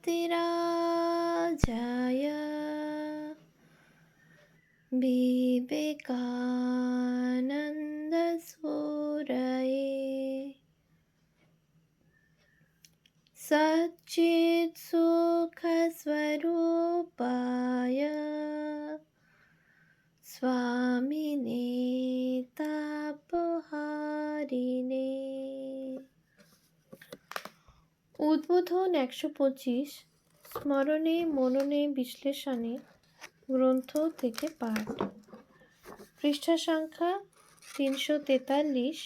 भारतराजाय विवेकानन्दसूरये सच्चित्सुखस्वरूपाय स्वामिने तापहारिणे। উদ্বোধন ১২৫ স্মরণে মননে বিশ্লেষণে গ্রন্থ থেকে পাঠ। পৃষ্ঠা সংখ্যা ৩৪৩।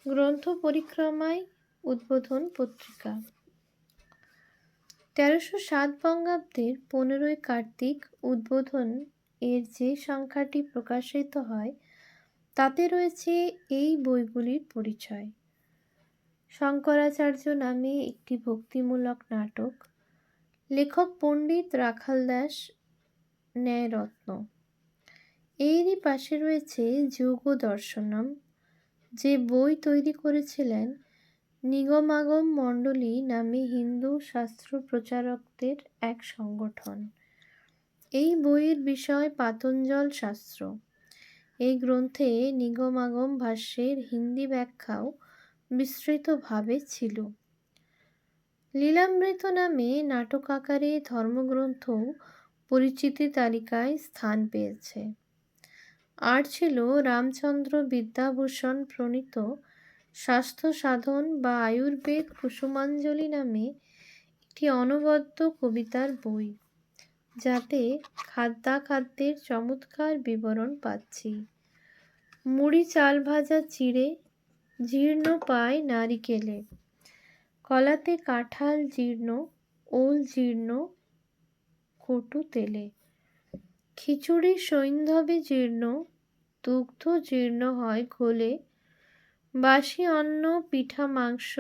গ্রন্থ পরিক্রমায় উদ্বোধন পত্রিকা। ১৩০৭ বঙ্গাব্দের ১৫ই কার্তিক উদ্বোধন এর যে সংখ্যাটি প্রকাশিত হয় তাতে রয়েছে এই বইগুলির পরিচয়। শঙ্করাচার্য নামে একটি ভক্তিমূলক নাটক, লেখক পণ্ডিত রাখালদাস ন্যায়রত্ন। এরই পাশে রয়েছে যোগ দর্শনম, যে বই তৈরি করেছিলেন নিগমাগম মণ্ডলী নামে হিন্দু শাস্ত্র প্রচারকদের এক সংগঠন। এই বইয়ের বিষয় পাতঞ্জল শাস্ত্র। এই গ্রন্থে নিগমাগম ভাষ্যের হিন্দি ব্যাখ্যাও বিস্তৃতভাবে ছিল। লীলামৃত নামে নাটক আকারে ধর্মগ্রন্থও পরিচিতি তালিকায় স্থান পেয়েছে। আর ছিল রামচন্দ্র বিদ্যাভূষণ প্রণীত স্বাস্থ্য সাধন বা আয়ুর্বেদ কুসুমাঞ্জলি নামে একটি অনবদ্য কবিতার বই, যাতে খাদ্যাখাদ্যের চমৎকার বিবরণ পাচ্ছি। মুড়ি চাল ভাজা চিড়ে, জীর্ণ পায় নারিকেলে, কলাতে কাঁঠাল জীর্ণ, ওল জীর্ণ কটু তেলে, খিচুড়ি সৈন্ধবে জীর্ণ, দুগ্ধ জীর্ণ হয় ঘোলে, বাসি অন্ন পিঠা মাংস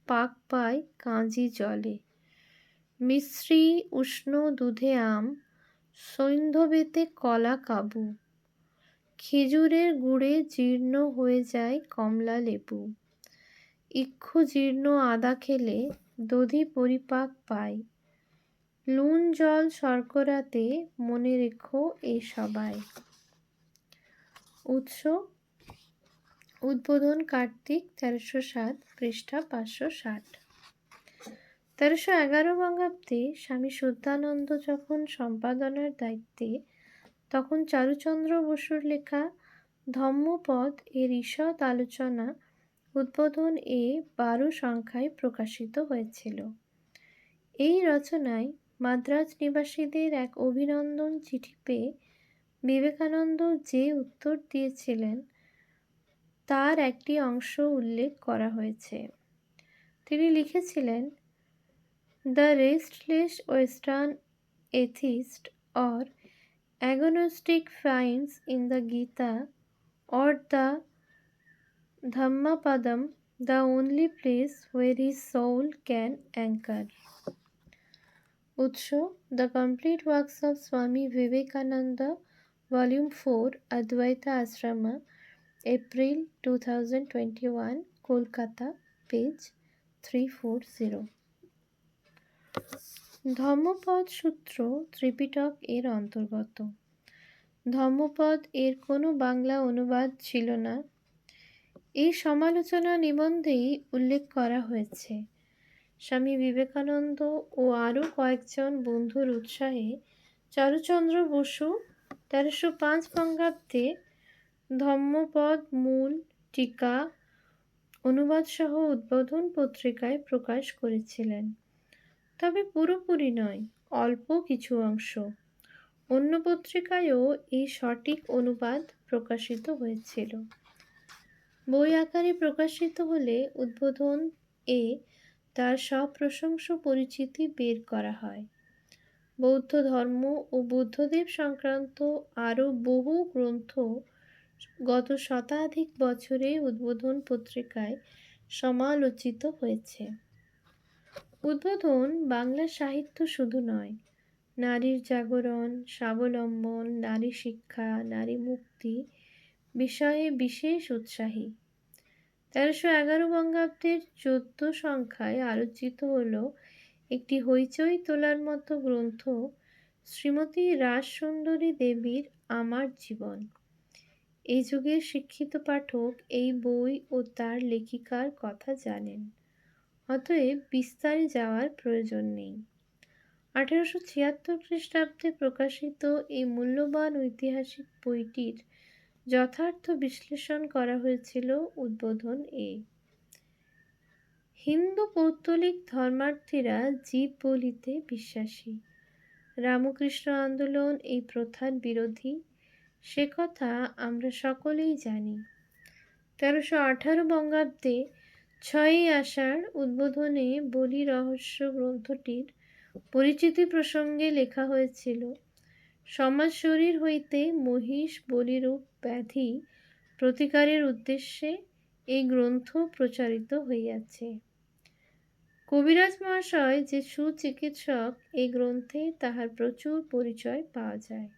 পাক পায় কাঁজি জলে, মিশ্রি উষ্ণ দুধে আম, সৈন্ধবেতে কলা কাবু, খেজুরের গুড়ে জীর্ণ হয়ে যায় কমলা লেবু, ইক্ষু জীর্ণ আদা খেলে দধি পরিপাক পায়, নুন জল শর্করাতে মনে রেখো এ সবাই। উৎস উদ্বোধন কার্তিক ১৩০৭, পৃষ্ঠা ৫৬০। ১৩১১ বঙ্গাব্দে স্বামী শুদ্ধানন্দ যখন সম্পাদনার দায়িত্বে, তখন চারুচন্দ্র বসুর লেখা ধম্মপদ এর ঈষৎ আলোচনা উদ্বোধন ১২ সংখ্যায় প্রকাশিত হয়েছিল। এই রচনায় মাদ্রাজ নিবাসীদের এক অভিনন্দন চিঠি পেয়ে বিবেকানন্দ যে উত্তর দিয়েছিলেন তার একটি অংশ উল্লেখ করা হয়েছে। তিনি লিখেছিলেন, the restless western atheist or agnostic finds in the Gita or the Dhammapadam the only place where his soul can anchor. উৎস the complete works of Swami Vivekananda, volume 4, অদ্বৈতা আশ্রমা, এপ্রিল 2021, কলকাতা, পেজ 340। ধম্মপদ সূত্র ত্রিপিটক এর অন্তর্গত। ধম্মপদ এর কোনো বাংলা অনুবাদ ছিল না। এই সমালোচনা নিবন্ধেই উল্লেখ করা হয়েছে, স্বামী বিবেকানন্দ ও আরও কয়েকজন বন্ধুর উৎসাহে চারুচন্দ্র বসু ১৩০৫ বঙ্গাব্দে ধম্মপদ মূল, টিকা, অনুবাদসহ উদ্বোধন পত্রিকায় প্রকাশ করেছিলেন। তবে পুরোপুরি নয়, অল্প কিছু অংশ। অন্য পত্রিকায়ও এই সঠিক অনুবাদ প্রকাশিত হয়েছিল। বই আকারে প্রকাশিত হলে উদ্বোধন তার সপ্রশংস পরিচিতি বের করা হয়। বৌদ্ধ ধর্ম ও বুদ্ধদেব সংক্রান্ত আরও বহু গ্রন্থ গত শতাধিক বছরে উদ্বোধন পত্রিকায় সমালোচিত হয়েছে। উদ্বোধন বাংলা সাহিত্য শুধু নয়, নারীর জাগরণ, স্বাবলম্বন, নারী শিক্ষা, নারী মুক্তি বিষয়ে বিশেষ উৎসাহী। ১৩১১ বঙ্গাব্দের ১৪ সংখ্যায় আলোচিত হল একটি হইচই তোলার মতো গ্রন্থ শ্রীমতী রাসসুন্দরী দেবীর আমার জীবন। এই যুগের শিক্ষিত পাঠক এই বই ও তার লেখিকার কথা জানেন, অতএব বিস্তারে যাওয়ার প্রয়োজন নেই। 1876 খ্রিস্টাব্দে প্রকাশিত এই মূল্যবান ঐতিহাসিক বইটির যথার্থ বিশ্লেষণ করা হয়েছিল উদ্বোধন এ। হিন্দু পৌত্তলিক ধর্মার্থীরা জীব বলিতে বিশ্বাসী। রামকৃষ্ণ আন্দোলন এই প্রথার বিরোধী, সে কথা আমরা সকলেই জানি। 1318 বঙ্গাব্দে 6ই আষাঢ় উদ্বোধনে বলি রহস্য গ্রন্থটির পরিচিতি প্রসঙ্গে লেখা হয়েছিল, সমাজ শরীর হইতে মহিষ বলিরূপ ব্যাধি প্রতিকারের উদ্দেশ্যে এই গ্রন্থ প্রচারিত হইয়াছে। কবিরাজ মহাশয় যে সুচিকিৎসক, এই গ্রন্থে তাহার প্রচুর পরিচয় পাওয়া যায়।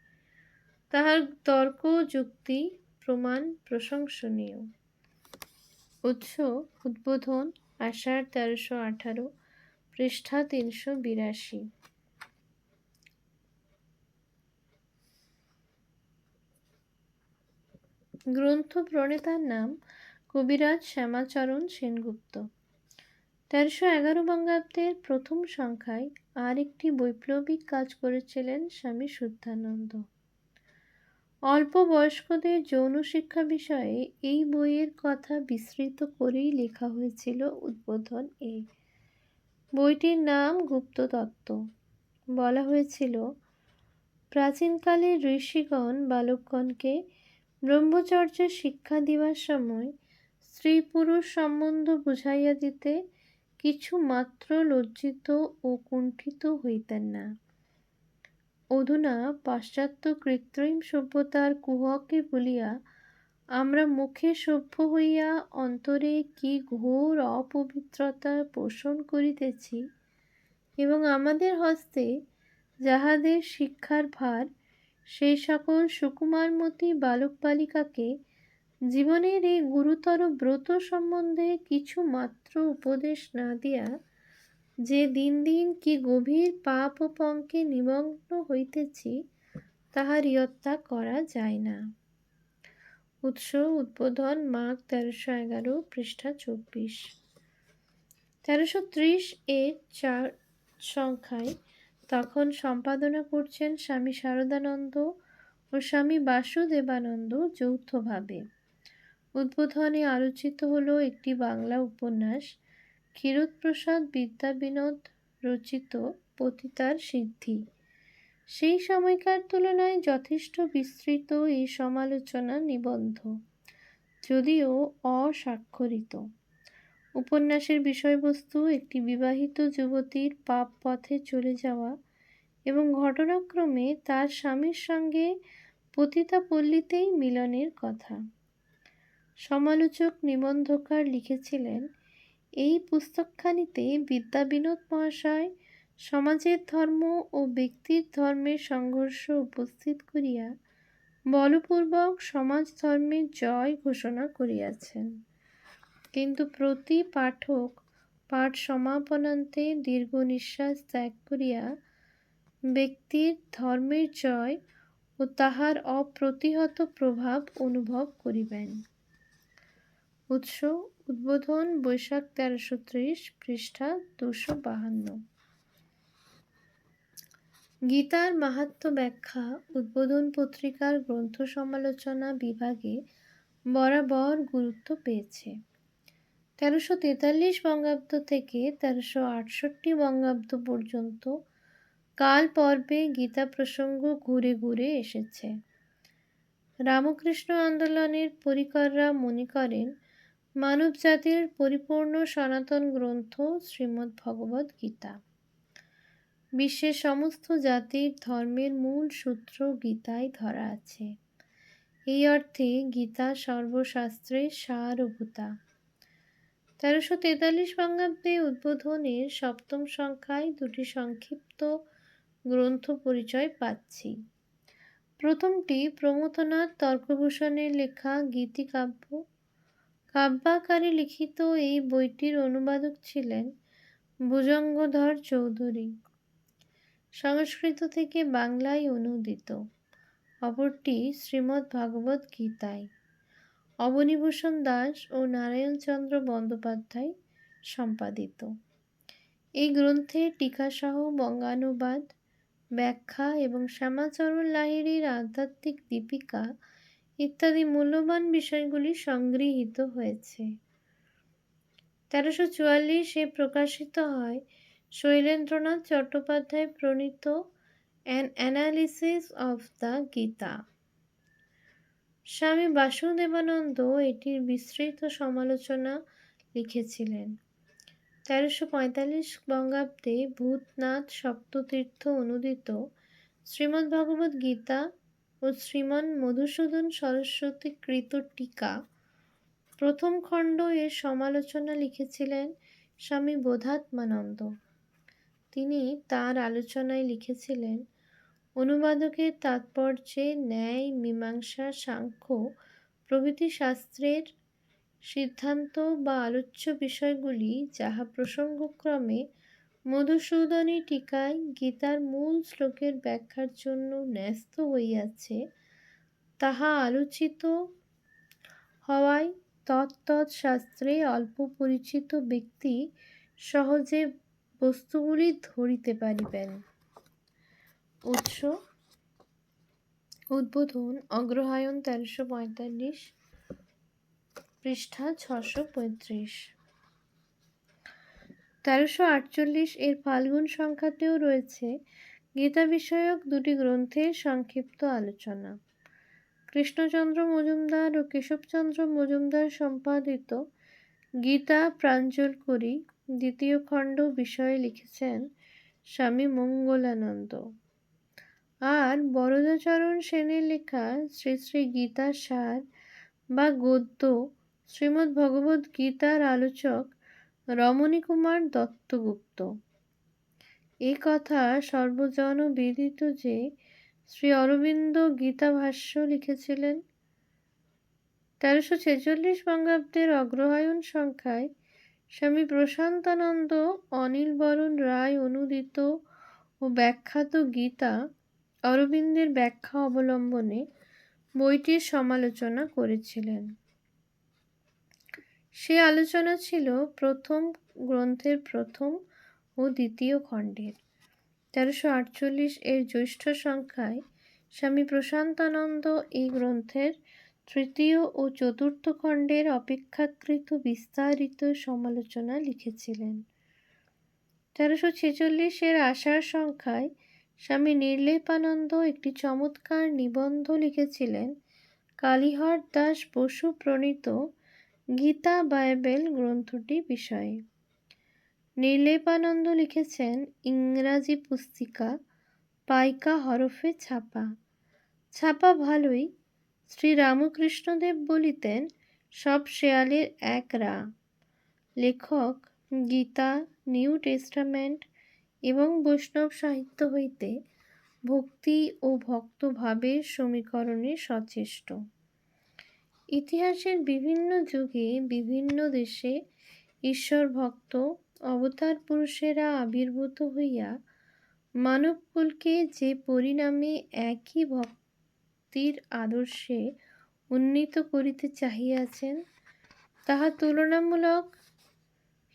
তাহার তর্ক যুক্তি প্রমাণ প্রশংসনীয়। উৎস উদ্বোধন, আষাঢ় 1318, পৃষ্ঠা 382। গ্রন্থ প্রণেতার নাম কবিরাজ শ্যামাচরণ সেনগুপ্ত। 1311 বঙ্গাব্দের প্রথম সংখ্যায় আর একটি বৈপ্লবিক কাজ করেছিলেন স্বামী শুদ্ধানন্দ। অল্প বয়স্কদের যৌন শিক্ষা বিষয়ে এই বইয়ের কথা বিস্তৃত করেই লেখা হয়েছিল উদ্বোধন এ। বইটির নাম গুপ্ততত্ত্ব। বলা হয়েছিল, প্রাচীনকালে ঋষিগণ বালকগণকে ব্রহ্মচর্য শিক্ষা দিবার সময় স্ত্রী পুরুষ সম্বন্ধ বুঝাইয়া দিতে কিছু মাত্র লজ্জিত ও কুণ্ঠিত হইতেন না। অধুনা পাশ্চাত্য কৃত্রিম সভ্যতার কুহকে বলিয়া আমরা মুখে সভ্য হইয়া অন্তরে কি ঘোর অপবিত্রতা পোষণ করিতেছি, এবং আমাদের হস্তে যাহাদের শিক্ষার ভার, সেই সকল সুকুমারমতী বালক বালিকাকে জীবনের এই গুরুতর ব্রত সম্বন্ধে কিছু মাত্র উপদেশ না দিয়া যে দিন দিন কি গভীর পাপ ও পঙ্কে নিমগ্ন হইতেছি, তাহার ইয়ত্তা করা যায় না। উৎস উদ্বোধন, মাঘ 1311, পৃষ্ঠা 24। 1330 এর 4 সংখ্যায় তখন সম্পাদনা করছেন স্বামী শারদানন্দ ও স্বামী বাসুদেবানন্দ যৌথভাবে। উদ্বোধনে আলোচিত হল একটি বাংলা উপন্যাস, ক্ষীরোদপ্রসাদ বিদ্যাবিনোদ রচিত পতিতার সিদ্ধি। সেই সময়কার তুলনায় যথেষ্ট বিস্তৃত এই সমালোচনা নিবন্ধ, যদিও অস্বাক্ষরিত। উপন্যাসের বিষয়বস্তু একটি বিবাহিত যুবতীর পাপ পথে চলে যাওয়া এবং ঘটনাক্রমে তার স্বামীর সঙ্গে পতিতা পল্লীতেই মিলনের কথা। সমালোচক নিবন্ধকার লিখেছিলেন, এই পুস্তকখানিতে বিদ্যাবিনোদ মহাশয় সমাজের ধর্ম ও ব্যক্তির ধর্মের সংঘর্ষ উপস্থিত করিয়া বলপূর্বক সমাজ ধর্মের জয় ঘোষণা করিয়াছেন, কিন্তু প্রতি পাঠক পাঠ সমাপনান্তে দীর্ঘ নিঃশ্বাস ত্যাগ করিয়া ব্যক্তির ধর্মের জয় ও তাহার অপ্রতিহত প্রভাব অনুভব করিবেন। উৎস উদ্বোধন, বৈশাখ 1330, পৃষ্ঠা 252। গীতার মাহাত্ম্য ব্যাখ্যা উদ্বোধন পত্রিকার গ্রন্থ সমালোচনা বিভাগে বরাবর গুরুত্ব পেয়েছে। 1343 বঙ্গাব্দ থেকে 1368 বঙ্গাব্দ পর্যন্ত কাল পর্বে গীতা প্রসঙ্গ ঘুরে ঘুরে এসেছে। রামকৃষ্ণ আন্দোলনের পরিকররা মনে করেন, মানব জাতির পরিপূর্ণ সনাতন গ্রন্থ শ্রীমদ্ ভগবদ্ গীতা। বিশ্বের সমস্ত জাতির ধর্মের মূল সূত্র গীতায় ধরা আছে। এই অর্থে গীতা সর্বশাস্ত্রের সারভূতা। 1343 বঙ্গাব্দে উদ্বোধনের সপ্তম সংখ্যায় দুটি সংক্ষিপ্ত গ্রন্থ পরিচয় পাচ্ছি। প্রথমটি প্রমথনাথ তর্কভূষণের লেখা গীতিকাব্য। কাব্যাকারে লিখিত এই বইটির অনুবাদক ছিলেন ভুজঙ্গধর চৌধুরী, সংস্কৃত থেকে বাংলায় অনুদিত। অপরটি শ্রীমদ্ ভাগবত গীতায়। অবনীভূষণ দাস ও নারায়ণচন্দ্র বন্দ্যোপাধ্যায় সম্পাদিত। এই গ্রন্থে টিকাসহ বঙ্গানুবাদ, ব্যাখ্যা এবং শ্যামাচরণ লাহিড়ীর আধ্যাত্মিক দীপিকা ইত্যাদি মূল্যবান বিষয়গুলি সংগৃহীত হয়েছে। 1344 প্রকাশিত হয় শৈলেন্দ্রনাথ চট্টোপাধ্যায় প্রণীত an analysis of the Gita. স্বামী বাসুদেবানন্দ এটির বিস্তৃত সমালোচনা লিখেছিলেন। 1345 বঙ্গাব্দে ভূতনাথ সপ্ততীর্থ অনুদিত শ্রীমদ্ভগবদ্ গীতা ও শ্রীমান মধুসূদন সরস্বতী কৃত টিকা প্রথম খণ্ড এর সমালোচনা লিখেছিলেন স্বামী বোধাত্মানন্দ। তিনি তাঁর আলোচনায় লিখেছিলেন, অনুবাদকের তাৎপর্যে ন্যায়, মীমাংসা, সাংখ্য প্রভৃতি শাস্ত্রের সিদ্ধান্ত বা আলোচ্য বিষয়গুলি যাহা প্রসঙ্গক্রমে মধুসূদনী টিকায় গীতার মূল শ্লোকের ব্যাখ্যার জন্য ন্যস্ত হইয়াছে, তাহা আলোচিত হওয়ায় তৎ শাস্ত্রে অল্প পরিচিত ব্যক্তি সহজে বস্তুগুলি ধরিতে পারিবেন। উৎস উদ্বোধন অগ্রহায়ণ 1345 পৃষ্ঠা 635। 1348 এর ফাল্গুন সংখ্যাতেও রয়েছে গীতা বিষয়ক দুটি গ্রন্থের সংক্ষিপ্ত আলোচনা। কৃষ্ণচন্দ্র মজুমদার ও কেশবচন্দ্র মজুমদার সম্পাদিত গীতা প্রাঞ্জলকরী দ্বিতীয় খণ্ড বিষয়ে লিখেছেন স্বামী মঙ্গলানন্দ। আর বরদাচরণ সেনের লেখা শ্রী শ্রী গীতা সার বা গদ্য শ্রীমদ্ ভগবদ্ গীতার আলোচক রমণী কুমার দত্তগুপ্ত। এই কথা সর্বজন বিদিত যে শ্রী অরবিন্দ গীতা ভাষ্য লিখেছিলেন। 1346 বঙ্গাব্দের অগ্রহায়ণ সংখ্যায় স্বামী প্রশান্তানন্দ অনিল বরণ রায় অনুদিত ও ব্যাখ্যাত গীতা অরবিন্দের ব্যাখ্যা অবলম্বনে বইটির সমালোচনা করেছিলেন। সে আলোচনা ছিল প্রথম গ্রন্থের প্রথম ও দ্বিতীয় খণ্ডের। 1348 এর জ্যৈষ্ঠ সংখ্যায় স্বামী প্রশান্তানন্দ এই গ্রন্থের তৃতীয় ও চতুর্থ খণ্ডের অপেক্ষাকৃত বিস্তারিত সমালোচনা লিখেছিলেন। 1346 এর আষাঢ় সংখ্যায় স্বামী নির্লেপানন্দ একটি চমৎকার নিবন্ধ লিখেছিলেন কালীহর দাস বসু প্রণীত গীতা বাইবেল গ্রন্থটি বিষয়ে। নির্লেপানন্দ লিখেছেন ইংরাজি পুস্তিকা, পাইকা হরফে ছাপা। ছাপা ভালোই। শ্রীরামকৃষ্ণদেব বলিতেন, সব শেয়ালের এক রা। লেখক গীতা, নিউ টেস্টামেন্ট এবং বৈষ্ণব সাহিত্য হইতে ভক্তি ও ভক্তভাবের সমীকরণে সচেষ্ট। ইতিহাসের বিভিন্ন যুগে বিভিন্ন দেশে ঈশ্বর ভক্ত অবতার পুরুষেরা আবির্ভূত হইয়া মানবকুলকে যে পরিণামে একই ভক্তির আদর্শে উন্নীত করিতে চাহিয়াছেন, তাহা তুলনামূলক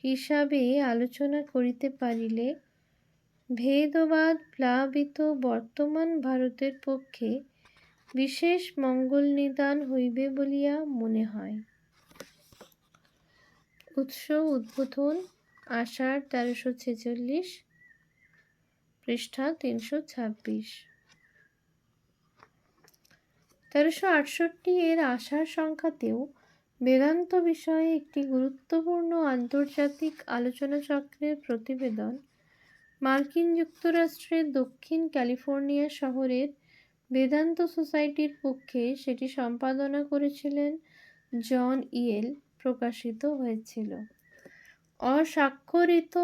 হিসাবে আলোচনা করিতে পারিলে ভেদবাদ প্লাবিত বর্তমান ভারতের পক্ষে বিশেষ মঙ্গল নিদান হইবে বলিয়া মনে হয়। উৎস উদ্বোধন আষাঢ় 1346 পৃষ্ঠা 326। 1368 এর আষাঢ় সংখ্যাতেও বেদান্ত বিষয়ে একটি গুরুত্বপূর্ণ আন্তর্জাতিক আলোচনা চক্রের প্রতিবেদন মার্কিন যুক্তরাষ্ট্রের দক্ষিণ ক্যালিফোর্নিয়া শহরের বেদান্ত সোসাইটির পক্ষে সেটি সম্পাদনা করেছিলেন জন ইয়েল প্রকাশিত হয়েছিল। অস্বাক্ষরিত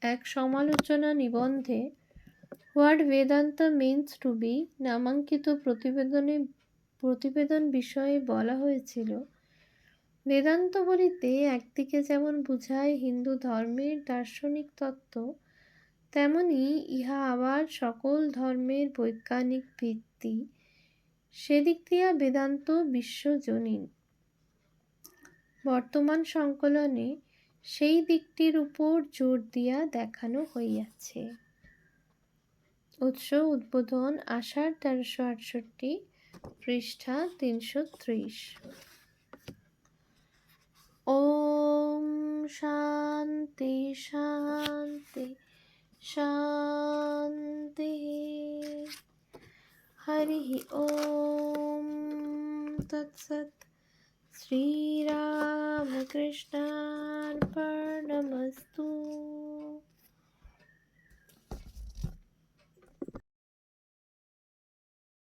এক সমালোচনা নিবন্ধে what Vedanta means to be নামাঙ্কিত প্রতিবেদন বিষয়ে বলা হয়েছিল, বেদান্ত বলিতে একদিকে যেমন বুঝায় হিন্দু ধর্মের দার্শনিক তত্ত্ব, তেমনি ইহা আবার সকল ধর্মের বৈজ্ঞানিক ভিত্তি। সেদিক দিয়া বেদান্ত বিশ্বজনীন। বর্তমান সংকলনে সেই দিকটির উপর জোর দিয়া দেখানো হইয়াছে। উৎস উদ্বোধন আষাঢ় 1368, পৃষ্ঠা 330। ওম শান্তি শান্তি শান্তি। হরি ওম তৎসৎ। শ্রীরামকৃষ্ণার্পণমস্তু।